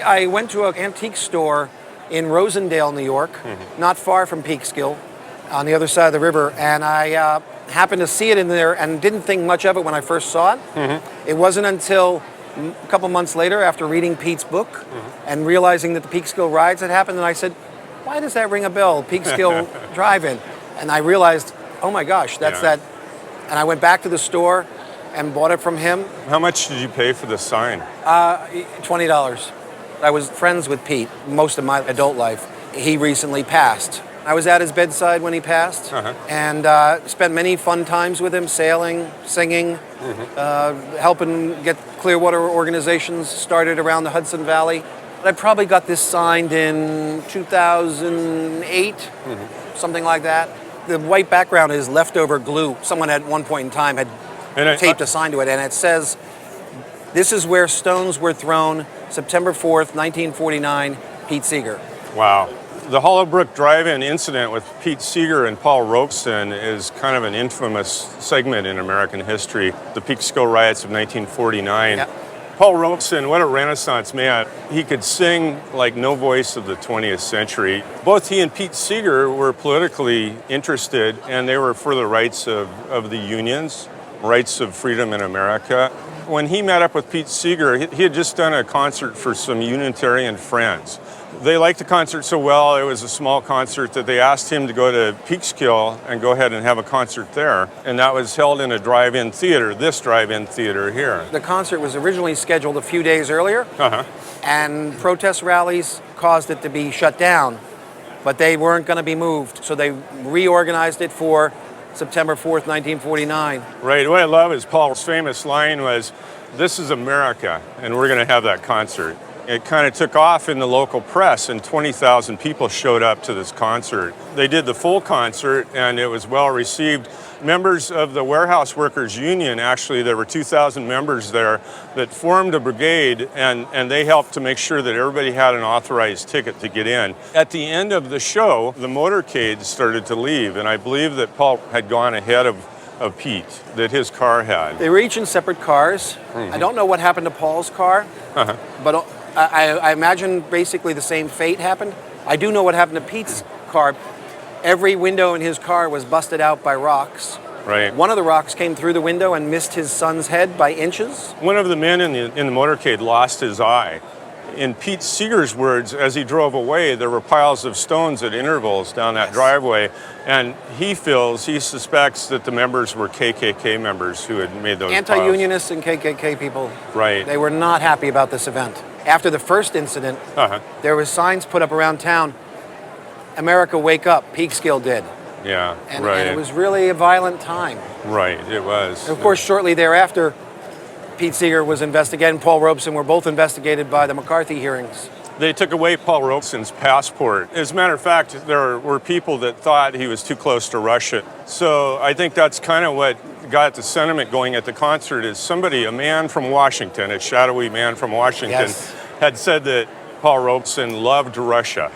I went to an antique store in Rosendale, New York, not far from Peekskill, on the other side of the river, and I happened to see it in there and didn't think much of it when I first saw it. It wasn't until a couple months later, after reading Pete's book and realizing that the Peekskill rides had happened, and I said, why does that ring a bell, Peekskill Drive-In? And I realized, oh my gosh, that's that. And I went back to the store and bought it from him. How much did you pay for the sign? $20. I was friends with Pete most of my adult life. He recently passed. I was at his bedside when he passed, and spent many fun times with him, sailing, singing, helping get Clearwater organizations started around the Hudson Valley. I probably got this signed in 2008, something like that. The white background is leftover glue. Someone at one point in time had taped a sign to it, and it says, "This is where stones were thrown, September 4th, 1949, Pete Seeger." Wow. The Hollowbrook Drive-In incident with Pete Seeger and Paul Robeson is kind of an infamous segment in American history. The Peekskill riots of 1949. Paul Robeson, what a Renaissance man. He could sing like no voice of the 20th century. Both he and Pete Seeger were politically interested, and they were for the rights of the unions, rights of freedom in America. When he met up with Pete Seeger, he had just done a concert for some Unitarian friends. They liked the concert so well, it was a small concert, that they asked him to go to Peekskill and go ahead and have a concert there. And that was held in a drive-in theater, this drive-in theater here. The concert was originally scheduled a few days earlier, and protest rallies caused it to be shut down, but they weren't going to be moved, so they reorganized it for September 4th, 1949. Right, what I love is Paul's famous line was, "This is America, and we're going to have that concert." It kind of took off in the local press, and 20,000 people showed up to this concert. They did the full concert, and it was well received. Members of the Warehouse Workers Union, actually, there were 2,000 members there that formed a brigade, and they helped to make sure that everybody had an authorized ticket to get in. At the end of the show, the motorcade started to leave, and I believe that Paul had gone ahead of Pete, that his car had. They were each in separate cars. I don't know what happened to Paul's car, but I imagine basically the same fate happened. I do know what happened to Pete's car. Every window in his car was busted out by rocks. Right. One of the rocks came through the window and missed his son's head by inches. One of the men in the motorcade lost his eye. In Pete Seeger's words, as he drove away, there were piles of stones at intervals down that driveway, and he suspects that the members were KKK members who had made those anti-unionists and KKK people. Right. They were not happy about this event. After the first incident, there were signs put up around town, "America, wake up," Peekskill did. Yeah, and it was really a violent time. Right, it was. And of course, shortly thereafter, Pete Seeger was investigated, and Paul Robeson were both investigated by the McCarthy hearings. They took away Paul Robeson's passport. As a matter of fact, there were people that thought he was too close to Russia. So I think that's kind of what got the sentiment going at the concert, is somebody, a man from Washington, a shadowy man from Washington, had said that Paul Robeson loved Russia.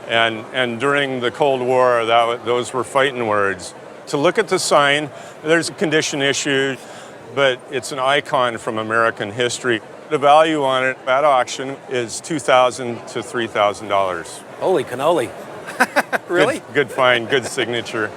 And during the Cold War, those were fighting words. To look at the sign, there's a condition issue, but it's an icon from American history. The value on it at auction is $2,000 to $3,000. Holy cannoli. Really? Good find, good signature.